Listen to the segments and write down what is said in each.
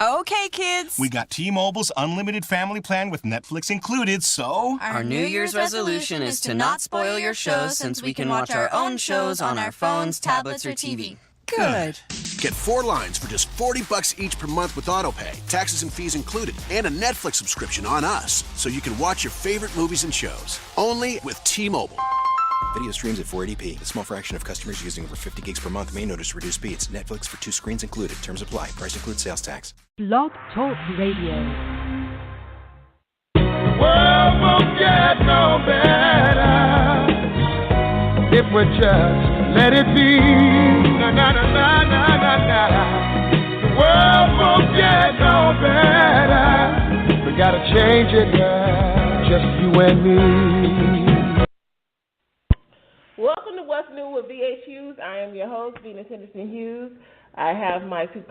Okay, kids. We got T-Mobile's unlimited family plan with Netflix included, so... Our New Year's resolution is to not spoil your shows since we can watch our own shows on our phones, tablets, or TV. Good. Get 4 lines for just $40 each per month with AutoPay, taxes and fees included, and a Netflix subscription on us, so you can watch your favorite movies and shows. Only with T-Mobile. Video streams at 480p. A small fraction of customers using over 50 gigs per month may notice reduced speeds. Netflix for 2 screens included. Terms apply. Price includes sales tax. Blog Talk Radio. World won't get no better if we just let it be. Na na na na na na na. The world won't get no better. We gotta change it, girl. Just you and me. Welcome to What's New with VHHughes. I am your host, Venus Henderson-Hughes. I have my 2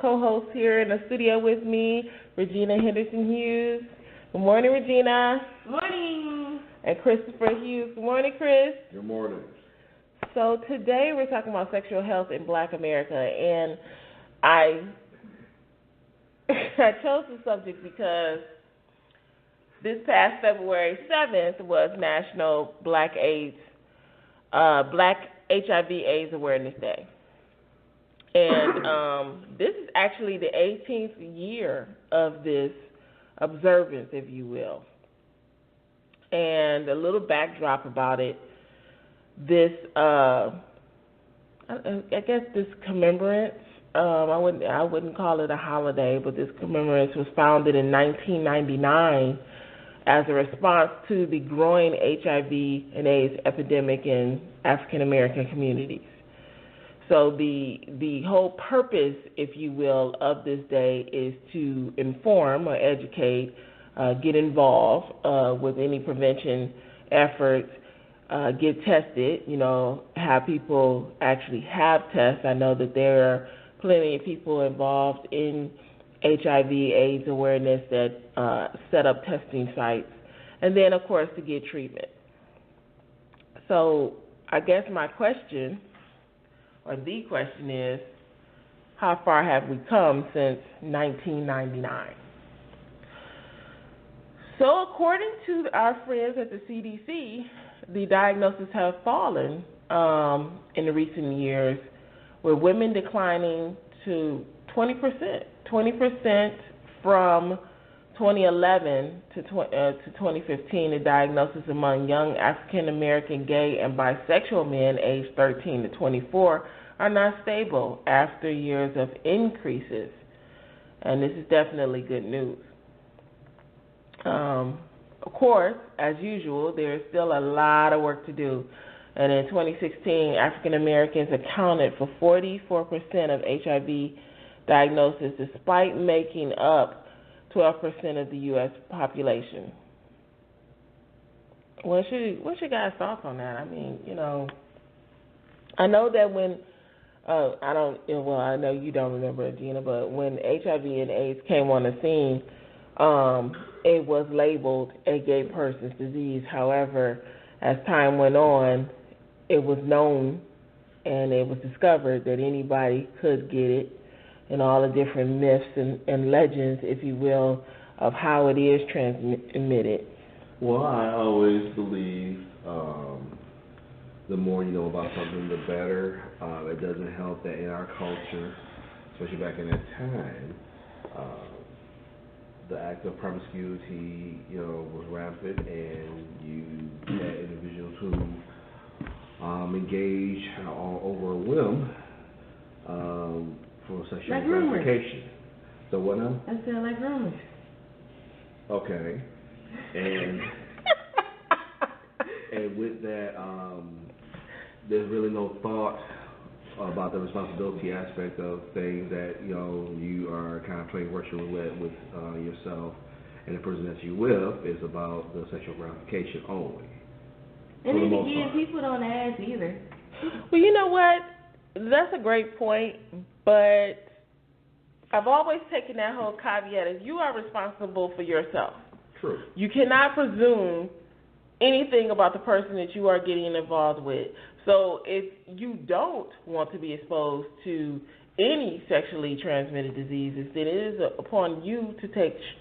co-hosts here in the studio with me, Regina Henderson-Hughes. Good morning, Regina. Good morning. And Christopher Hughes. Good morning, Chris. Good morning. So today we're talking about sexual health in Black America, and I chose the subject because this past February 7th was National Black HIV/AIDS Awareness Day. And this is actually the 18th year of this observance, if you will. And a little backdrop about it, this, I guess this commemorance, I wouldn't call it a holiday, but this commemorance was founded in 1999 as a response to the growing HIV and AIDS epidemic in African American communities. So the whole purpose, if you will, of this day is to inform or educate, get involved with any prevention efforts, get tested, have people actually have tests. I know that there are plenty of people involved in HIV/AIDS awareness that set up testing sites, and then, of course, to get treatment. So I guess my question, or the question is, how far have we come since 1999? So according to our friends at the CDC, the diagnoses have fallen in the recent years, with women declining to 20%. 20% from 2011 to 2015, the diagnosis among young African-American gay and bisexual men aged 13 to 24 are not stable after years of increases. And this is definitely good news. Of course, as usual, there is still a lot of work to do. And in 2016, African-Americans accounted for 44% of HIV diagnosis, despite making up 12% of the U.S. population. What's your guys' thoughts on that? I mean, I know that when, I know you don't remember, Gina, but when HIV and AIDS came on the scene, it was labeled a gay person's disease. However, as time went on, it was known and it was discovered that anybody could get it, and all the different myths and legends, if you will, of how it is transmitted. Well, I always believe the more you know about something, the better. It doesn't help that in our culture, especially back in that time, the act of promiscuity, was rampant, and you had individuals who engage over a whim for sexual like gratification. Rumors. So what now? I sound like rumors. Okay. And and with that, there's really no thought about the responsibility aspect of things that, you are kind of playing Russian roulette with yourself and the person that you with is about the sexual gratification only. And then again, people don't ask either. Well, you know what? That's a great point, but I've always taken that whole caveat as you are responsible for yourself. True. You cannot presume anything about the person that you are getting involved with. So if you don't want to be exposed to any sexually transmitted diseases, then it is upon you to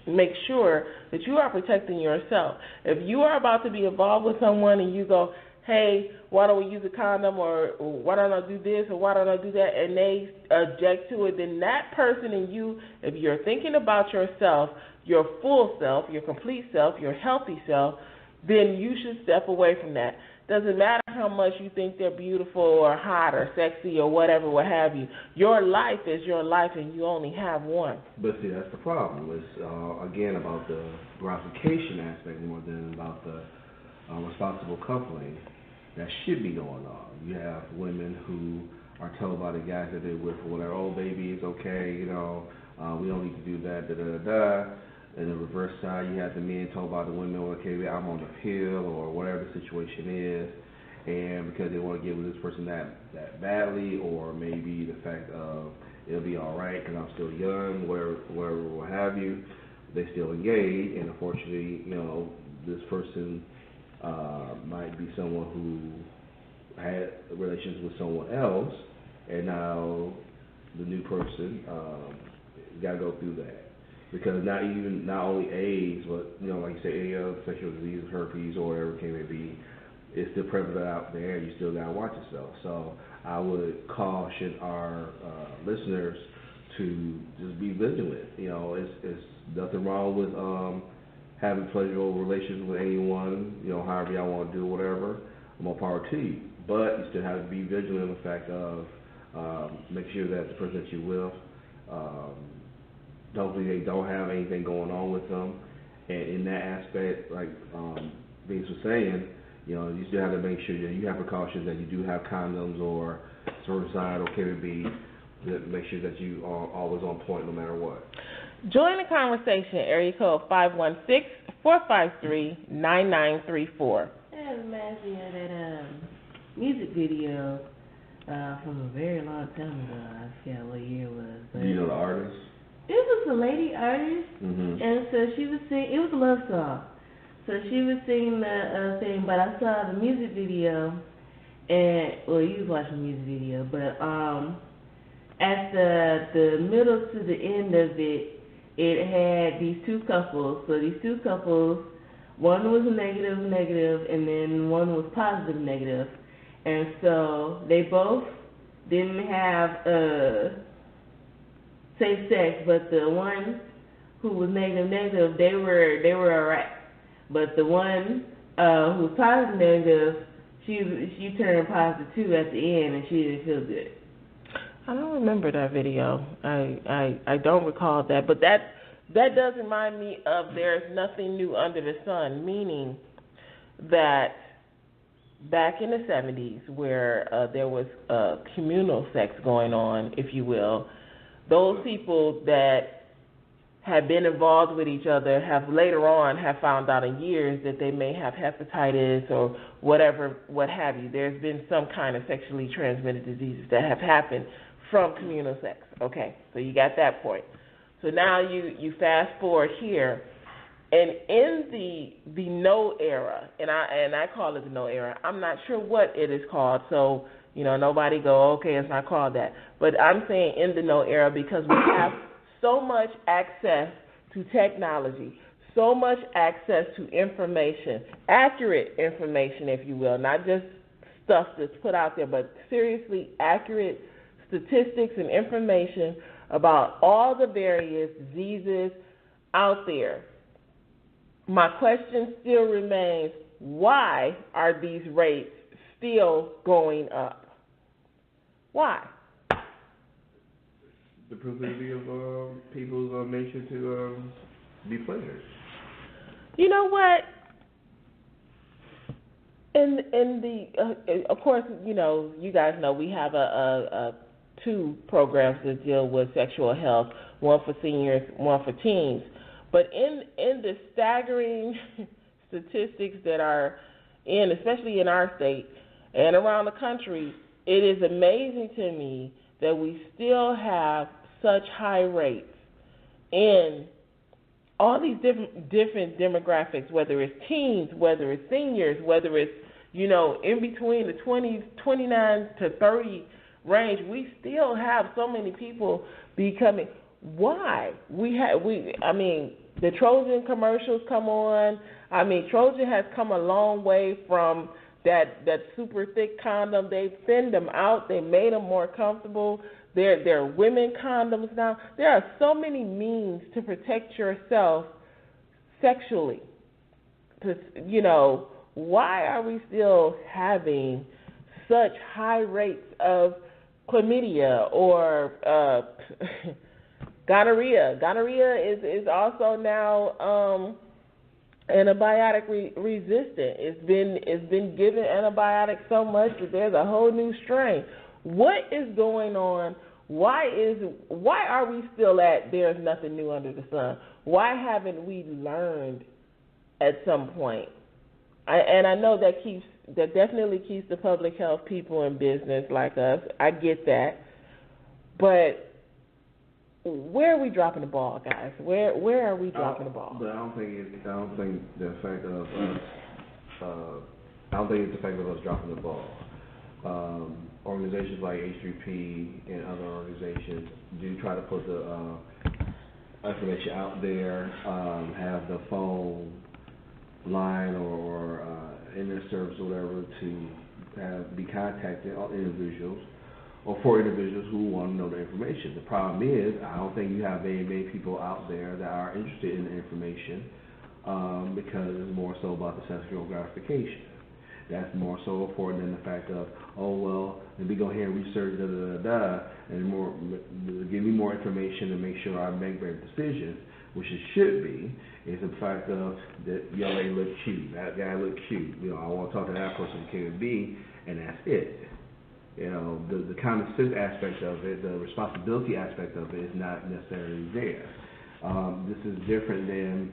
make sure that you are protecting yourself. If you are about to be involved with someone and you go, hey, why don't we use a condom, or why don't I do this, or why don't I do that, and they object to it, then that person and you, if you're thinking about yourself, your full self, your complete self, your healthy self, then you should step away from that. Doesn't matter how much you think they're beautiful or hot or sexy or whatever, what have you. Your life is your life, and you only have one. But see, that's the problem. It's, again, about the gratification aspect more than about the responsible coupling that should be going on. You have women who are told by the guys that they're with, whatever, oh, baby, it's okay, we don't need to do that, da-da-da-da. And the reverse side, you have the men told by the women, okay, I'm on the pill or whatever the situation is, and because they want to get with this person that badly, or maybe the fact of it'll be all right because I'm still young, whatever, what have you, they still engage, and unfortunately, this person might be someone who had relations with someone else, and now the new person got to go through that. Because not only AIDS, but like you say, any other sexual disease, herpes, or whatever it may be, it's still prevalent out there. You still gotta watch yourself. So I would caution our listeners to just be vigilant. It's nothing wrong with having pleasurable relations with anyone. However y'all want to do whatever. More power to you. But you still have to be vigilant in the fact of make sure that the person that you're with. Hopefully they don't have anything going on with them, and in that aspect, like Vince was saying, you still have to make sure that you have precautions, that you do have condoms or certified or KBB, to make sure that you are always on point no matter what. Join the conversation, area code 516-453-9934. That reminds me of that music video from a very long time ago. I forget what year it was. Do you know the artist? It was a lady artist, and so she was singing. It was a love song, so she was singing the thing. But I saw the music video, and you was watching the music video, but at the middle to the end of it, it had these two couples. So these two couples, one was negative, and then one was positive, negative, and so they both didn't have safe sex, but the one who was negative, they were alright. But the one who was positive negative, she turned positive too at the end, and she didn't feel good. I don't remember that video. I don't recall that, but that does remind me of there's nothing new under the sun, meaning that back in the 70s where there was communal sex going on, if you will, those people that have been involved with each other have later on found out in years that they may have hepatitis or whatever, what have you. There's been some kind of sexually transmitted diseases that have happened from communal sex. Okay, so you got that point. So now you fast forward here, and in the no era, and I call it the no era. I'm not sure what it is called, so nobody go, okay, it's not called that. But I'm saying in the no era because we have so much access to technology, so much access to information, accurate information, if you will, not just stuff that's put out there, but seriously accurate statistics and information about all the various diseases out there. My question still remains, why are these rates still going up? Why? The proclivity of people's nature to be pleasured. You know what? In the of course, you guys know we have a two programs that deal with sexual health, one for seniors, one for teens. But in the staggering statistics that are especially in our state and around the country, it is amazing to me that we still have such high rates in all these different demographics, whether it's teens, whether it's seniors, whether it's, in between the 29 to 30 range, we still have so many people becoming. Why? The Trojan commercials come on. Trojan has come a long way from that super thick condom. They thinned them out. They made them more comfortable. They're women condoms now. There are so many means to protect yourself sexually. Why are we still having such high rates of chlamydia or gonorrhea? Gonorrhea is also now antibiotic resistant. It's been given antibiotics so much that there's a whole new strain. What is going on? Why are we still at there's nothing new under the sun? Why haven't we learned at some point? I know that definitely keeps the public health people in business like us. I get that, but where are we dropping the ball, guys? Where are we dropping the ball? But I don't think the effect of us. I don't think it's the effect of us dropping the ball. Organizations like H3P and other organizations do try to put the information out there, have the phone line or internet service or whatever to be contacted on individuals or for individuals who want to know the information. The problem is, I don't think you have very many people out there that are interested in the information because it's more so about the sexual gratification. That's more so important than the fact of, let me go ahead and research and give me more information to make sure I make better decisions, which it should be. Is the fact of that young lady look cute, that guy look cute. I want to talk to that person can be, and that's it. The common sense aspect of it, the responsibility aspect of it is not necessarily there. This is different than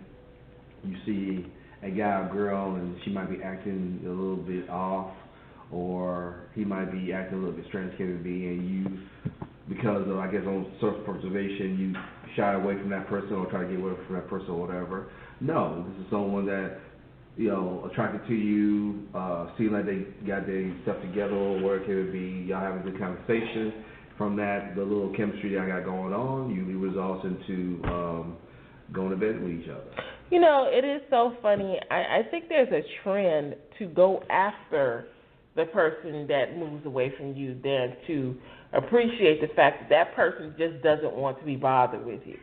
you see a guy or girl and she might be acting a little bit off, or he might be acting a little bit strange, and you, because of, I guess, on self-preservation, you shy away from that person or try to get away from that person or whatever. No, this is someone that, attracted to you, seem like they got their stuff together or whatever it be, y'all having a good conversation. From that, the little chemistry that I got going on usually results into going to bed with each other. It is so funny. I think there's a trend to go after the person that moves away from you than to appreciate the fact that person just doesn't want to be bothered with you.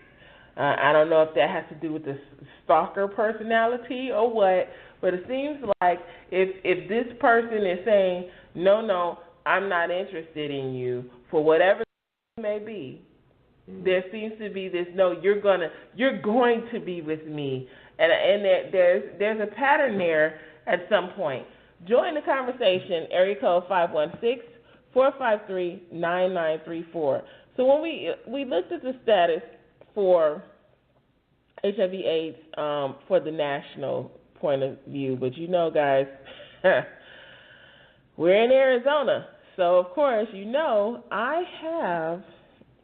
I don't know if that has to do with the stalker personality or what, but it seems like if this person is saying, no, I'm not interested in you, for whatever it may be, there seems to be this, no, you're going to be with me. And there's a pattern there at some point. Join the conversation, area code 516-453-9934. So when we looked at the status for HIV/AIDS for the national point of view, but guys, we're in Arizona. So, of course, I have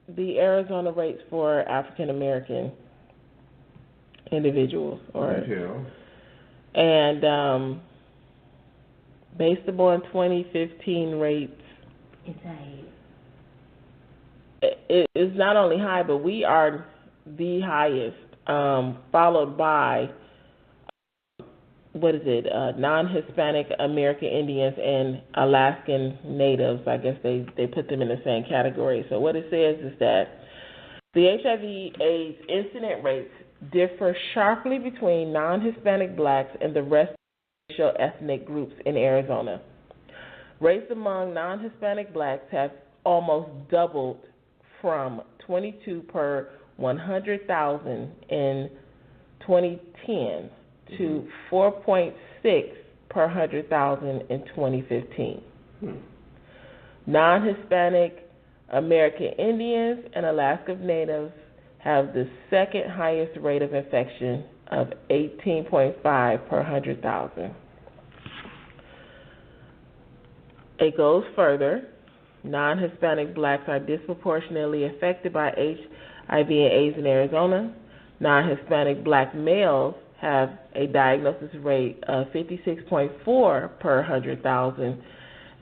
the Arizona rates for African American individuals, and based upon 2015 rates, it's high. It is not only high, but we are the highest, followed by non-Hispanic American Indians and Alaskan Natives. I guess they put them in the same category. So what it says is that the HIV/AIDS incident rates differ sharply between non-Hispanic blacks and the rest of the racial ethnic groups in Arizona. Rates among non-Hispanic blacks have almost doubled from 22 per 100,000 in 2010 to 4.6 per 100,000 in 2015. Non-Hispanic American Indians and Alaska Natives have the second highest rate of infection of 18.5 per 100,000. It goes further. Non-Hispanic blacks are disproportionately affected by HIV and AIDS in Arizona. Non-Hispanic black males have a diagnosis rate of 56.4 per 100,000,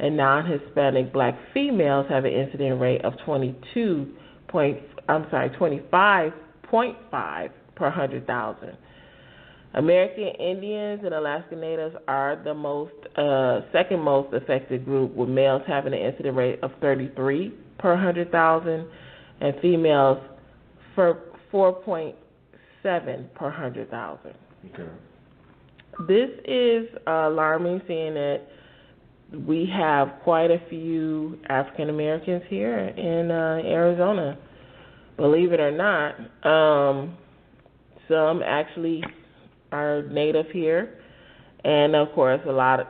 and non-Hispanic black females have an incident rate of 25.5 per 100,000. American Indians and Alaska Natives are the second most affected group, with males having an incident rate of 33 per 100,000 and females for 4.7 per 100,000. Okay. This is alarming, seeing that we have quite a few African Americans here in Arizona. Believe it or not, some actually are native here, and of course a lot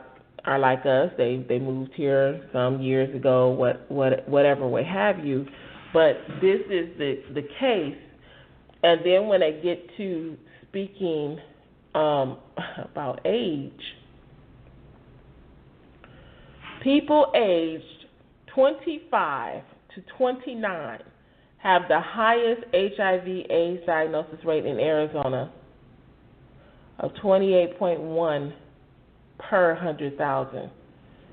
are like us. They moved here some years ago, whatever, what have you. But this is the case. And then when I get to speaking about age, people aged 25 to 29 have the highest HIV/AIDS diagnosis rate in Arizona of 28.1 per 100,000.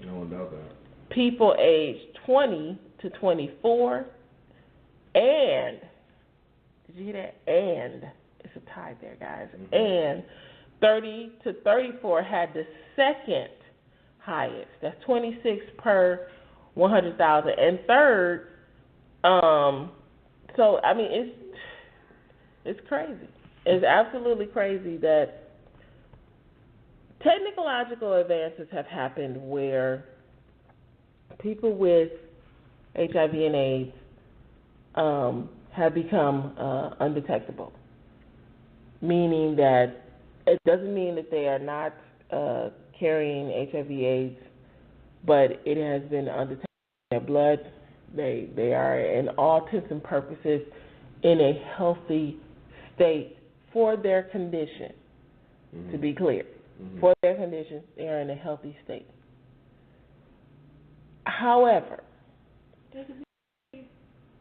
No doubt that. People aged 20 to 24 and, did you hear that? And, it's a tie there, guys. Mm-hmm. And 30 to 34 had the second highest. That's 26 per 100,000. And third, so I mean, it's crazy. It's absolutely crazy that technological advances have happened where people with HIV and AIDS have become undetectable, meaning that it doesn't mean that they are not carrying HIV/AIDS, but it has been undetected in their blood. They are, in all intents and purposes, in a healthy state for their condition. Mm-hmm. To be clear, mm-hmm. For their condition, they are in a healthy state. However,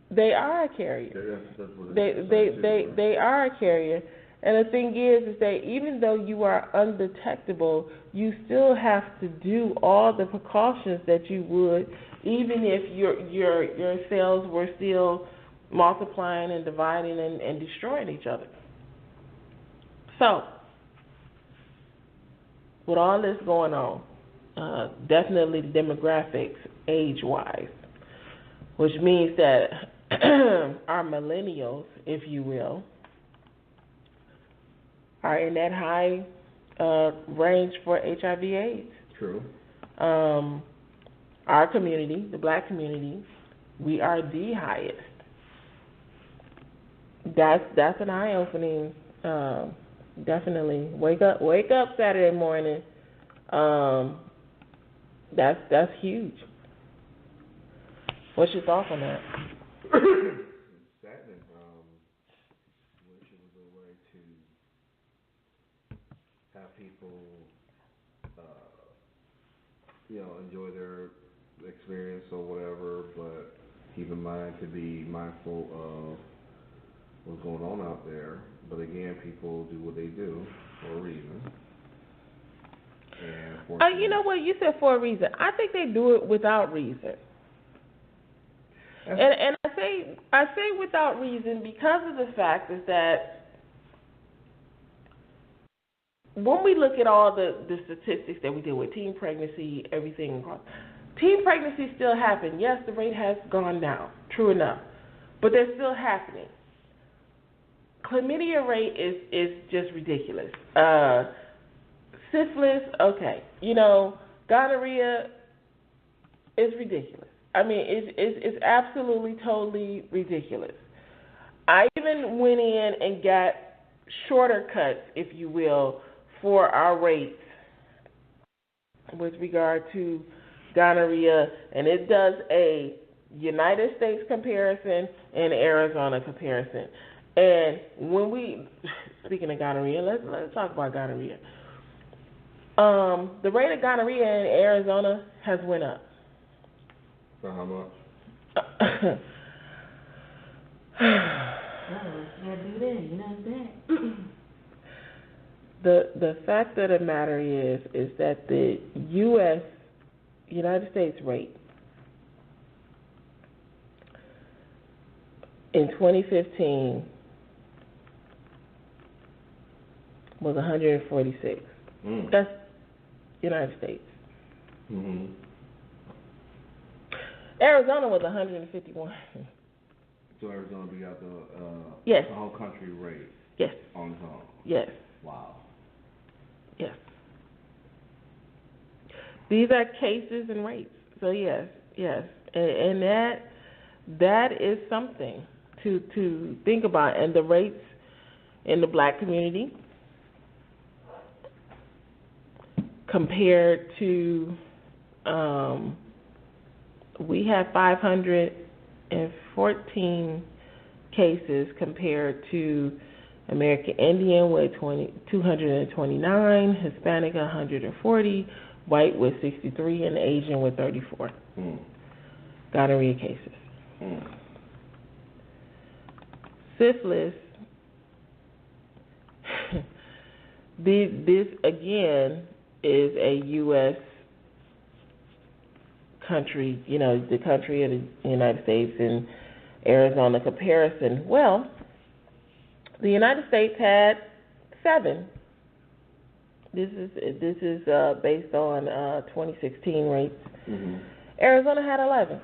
they are a carrier. They are a carrier. And the thing is that even though you are undetectable, you still have to do all the precautions that you would, even if your cells were still multiplying and dividing and destroying each other. So, with all this going on, definitely the demographics, age-wise, which means that our millennials, if you will, are in that high range for HIV/AIDS. True. Our community, the black community, we are the highest. That's an eye-opening. Definitely wake up Saturday morning. That's huge. What's your thoughts on that? Saddening. Wish it was a way to have people, enjoy their experience or whatever, but keep in mind to be mindful of what's going on out there. But again, people do what they do for a reason. And you know what? You said for a reason. I think they do it without reason. And I say without reason because of the fact is that when we look at all the statistics that we deal with, teen pregnancy, everything, teen pregnancies still happen. Yes, the rate has gone down, true enough, but they're still happening. Chlamydia rate is just ridiculous. Syphilis, okay. Gonorrhea is ridiculous. I mean, it's absolutely, totally ridiculous. I even went in and got shorter cuts, if you will, for our rates with regard to gonorrhea, and it does a United States comparison and Arizona comparison. And when speaking of gonorrhea, let's talk about gonorrhea. The rate of gonorrhea in Arizona has went up. For how much? The fact of the matter is that the U.S. United States rate in 2015 was 146. That's United States. Mm-hmm. Arizona was 151. So Arizona beat out the yes. the whole country rate. Yes. On its own. Yes. Wow. Yes. These are cases and rates. So yes, and that is something to think about. And the rates in the black community compared to we have 514 cases compared to American Indian with 229, Hispanic 140, white with 63, and Asian with 34 gonorrhea cases. Syphilis, this again is a U.S. country, the country of the United States and Arizona comparison. Well, the United States had 7. This is based on 2016 rates. Mm-hmm. Arizona had 11.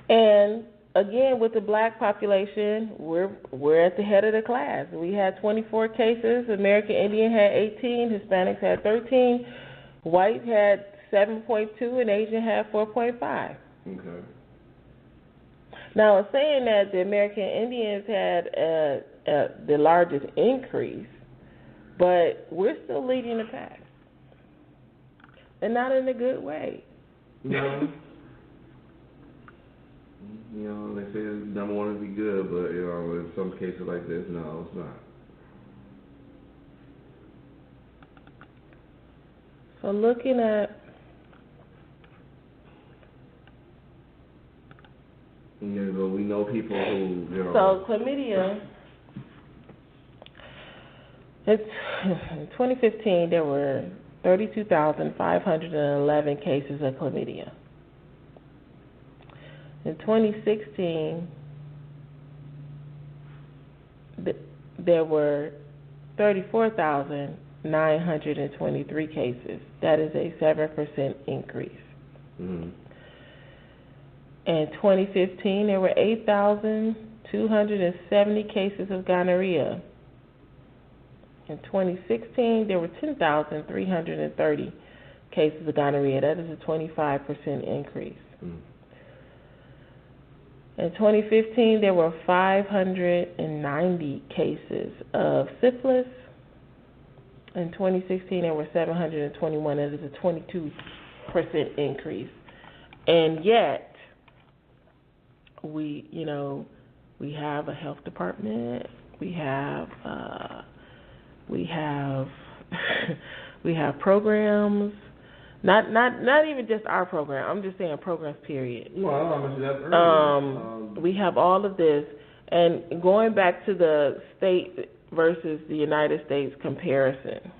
And again, with the black population, we're at the head of the class. We had 24 cases. American Indian had 18. Hispanics had 13. White had 7.2, and Asian had 4.5. Okay. Now, it's saying that the American Indians had the largest increase, but we're still leading the pack, and not in a good way. No. They say number one would be good, but in some cases like this, no, it's not. So looking at but we know people who So chlamydia, in 2015 there were 32,511 cases of chlamydia. In 2016, there were 34,923 cases. That is a 7% increase. Mm-hmm. In 2015, there were 8,270 cases of gonorrhea. In 2016, there were 10,330 cases of gonorrhea. That is a 25% increase. Mm-hmm. In 2015, there were 590 cases of syphilis. In 2016, there were 721. That is a 22% increase. And yet, we have a health department. We have we have programs. Not even just our program. I'm just saying programs, period. Well, I mentioned that earlier. We have all of this. And going back to the state versus the United States comparison,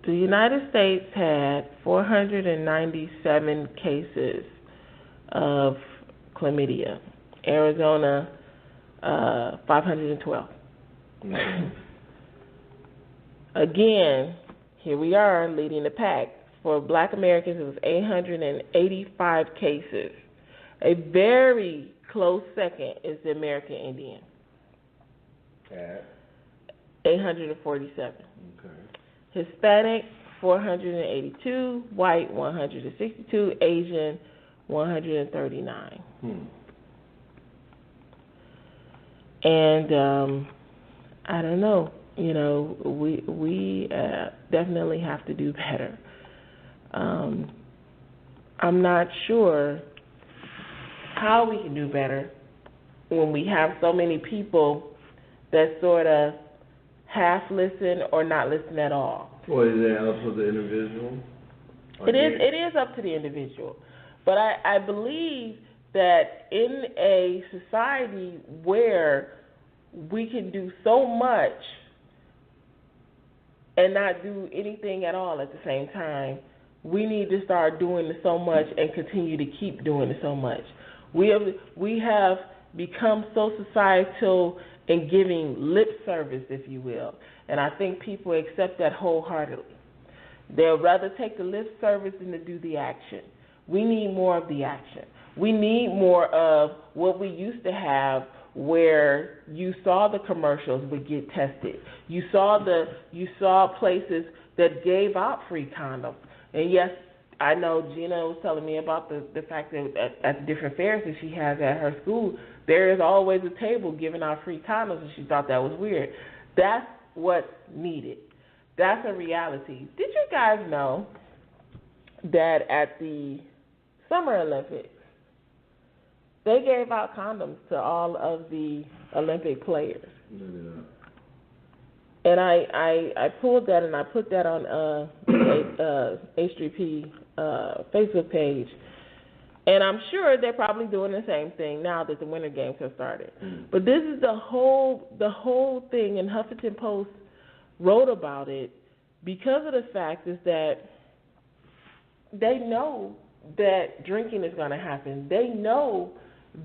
the United States had 497 cases of chlamydia. Arizona, 512. Mm-hmm. Again, here we are leading the pack. For black Americans, it was 885 cases. A very close second is the American Indian. At 847. Okay. Hispanic, 482. White, 162. Asian, 139. And I don't know. We definitely have to do better. I'm not sure how we can do better when we have so many people that sort of half listen or not listen at all. Well, is that up to the individual? It is up to the individual. But I believe that in a society where we can do so much and not do anything at all at the same time. We need to start doing the so much and continue to keep doing the so much. We have become so societal in giving lip service, if you will, and I think people accept that wholeheartedly. They'll rather take the lip service than to do the action. We need more of the action. We need more of what we used to have, where you saw the commercials would get tested. You saw places that gave out free condoms. And yes, I know Gina was telling me about the fact that at the different fairs that she has at her school, there is always a table giving out free condoms, and she thought that was weird. That's what's needed. That's a reality. Did you guys know that at the Summer Olympics, they gave out condoms to all of the Olympic players? And I pulled that and I put that on H3P Facebook page. And I'm sure they're probably doing the same thing now that the Winter Games have started. But this is the whole thing, and Huffington Post wrote about it because of the fact is that they know that drinking is going to happen. They know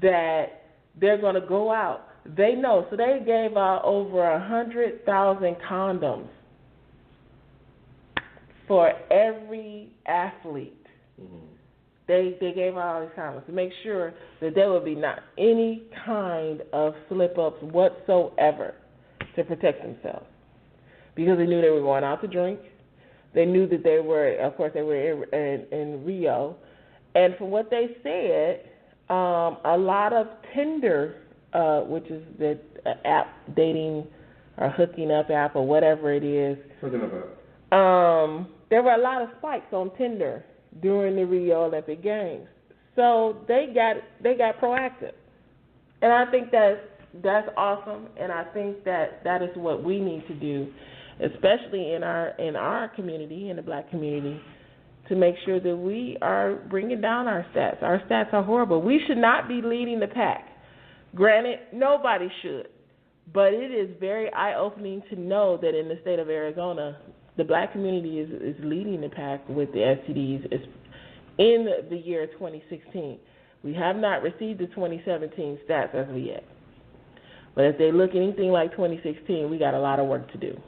that they're going to go out. They know. So they gave out over 100,000 condoms for every athlete. They gave out all these condoms to make sure that there would be not any kind of slip-ups whatsoever to protect themselves, because they knew they were going out to drink. They knew that they were in Rio. And from what they said, a lot of Tinder, which is the app, dating or hooking up app or whatever it is, there were a lot of spikes on Tinder during the Rio Olympic Games. So they got proactive. And I think that's awesome, and I think that is what we need to do, especially in our community, in the black community, to make sure that we are bringing down our stats. Our stats are horrible. We should not be leading the pack. Granted, nobody should, but it is very eye-opening to know that in the state of Arizona, the black community is leading the pack with the STDs in the year 2016. We have not received the 2017 stats as of yet. But if they look anything like 2016, we got a lot of work to do.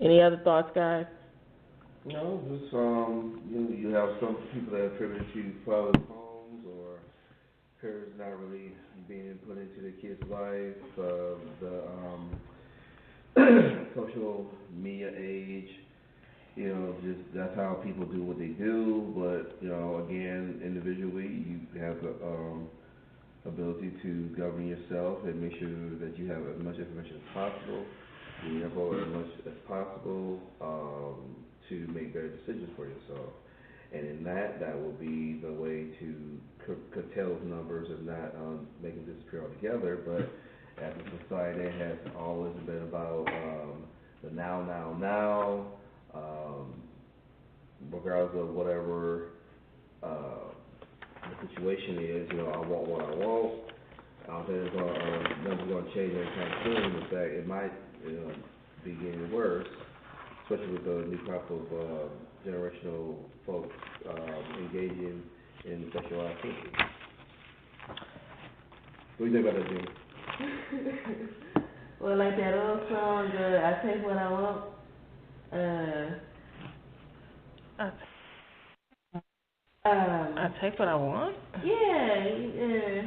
Any other thoughts, guys? No, just you have some people that are privileged to private homes, or parents not really being put into their kids' life. The social media age, just that's how people do what they do. But again, individually, you have the ability to govern yourself and make sure that you have as much information as possible, you have as much as possible to make better decisions for yourself. And in that will be the way to curtail those numbers and not make them disappear altogether. But as a society, it has always been about the now, regardless of whatever the situation is. I want what I want. I don't think nothing's going to change anytime soon. In fact, it might be getting worse, especially with the new crop of generational folks engaging in sexual activity. What do you think about that, Jim? Well, like that old song, I take what I want. I take what I want? Yeah.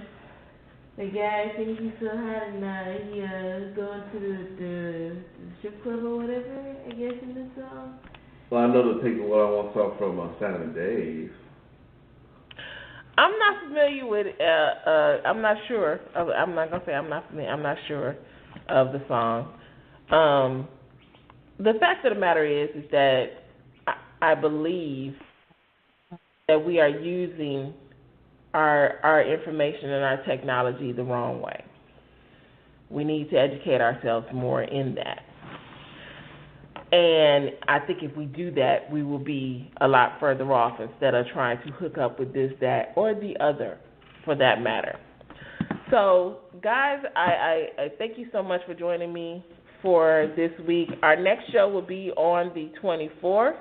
The guy thinks he's so hot and he going to the strip club or whatever, I guess, in the song. Well, I know the Take What I Want song from Sam and Dave. I'm not familiar with I'm not sure. I'm not going to say I'm not familiar. I'm not sure of the song. The fact of the matter is that I believe that we are using our information and our technology the wrong way. We need to educate ourselves more in that. And I think if we do that, we will be a lot further off instead of trying to hook up with this, that, or the other, for that matter. So, guys, I thank you so much for joining me for this week. Our next show will be on the 24th,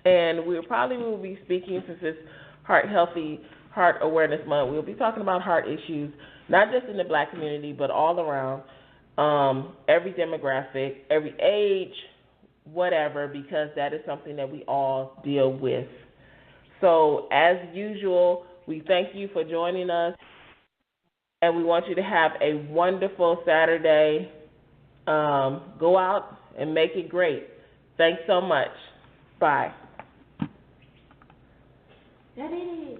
and we probably will be speaking, since it's Heart Awareness Month, we'll be talking about heart issues, not just in the Black community, but all around, every demographic, every age, whatever, because that is something that we all deal with. So, as usual, we thank you for joining us, and we want you to have a wonderful Saturday. Go out and make it great. Thanks so much. Bye. That is.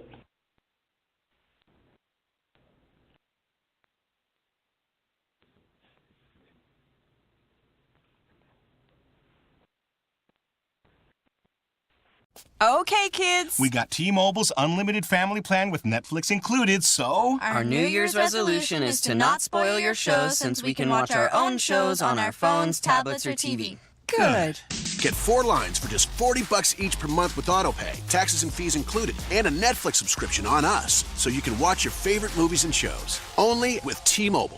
Okay, kids. We got T-Mobile's unlimited family plan with Netflix included, so... Our New Year's resolution is to not spoil your shows, since we can watch our own shows on our phones, tablets, or TV. Good. Get 4 lines for just $40 each per month with AutoPay, taxes and fees included, and a Netflix subscription on us, so you can watch your favorite movies and shows. Only with T-Mobile.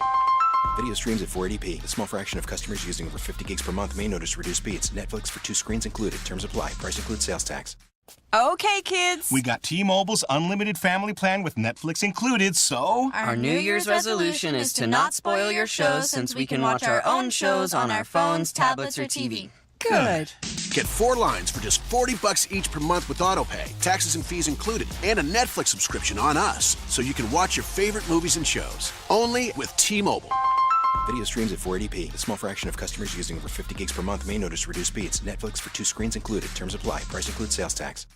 Video streams at 480p. A small fraction of customers using over 50 gigs per month may notice reduced speeds. Netflix for 2 screens included. Terms apply. Price includes sales tax. Okay, kids. We got T-Mobile's unlimited family plan with Netflix included, so... Our New Year's resolution is to not spoil your shows, since we can watch our own shows on our phones, tablets, or TV. Good. Get 4 lines for just $40 each per month with AutoPay, taxes and fees included, and a Netflix subscription on us, so you can watch your favorite movies and shows. Only with T-Mobile. Video streams at 480p. A small fraction of customers using over 50 gigs per month may notice reduced speeds. Netflix for 2 screens included. Terms apply. Price includes sales tax.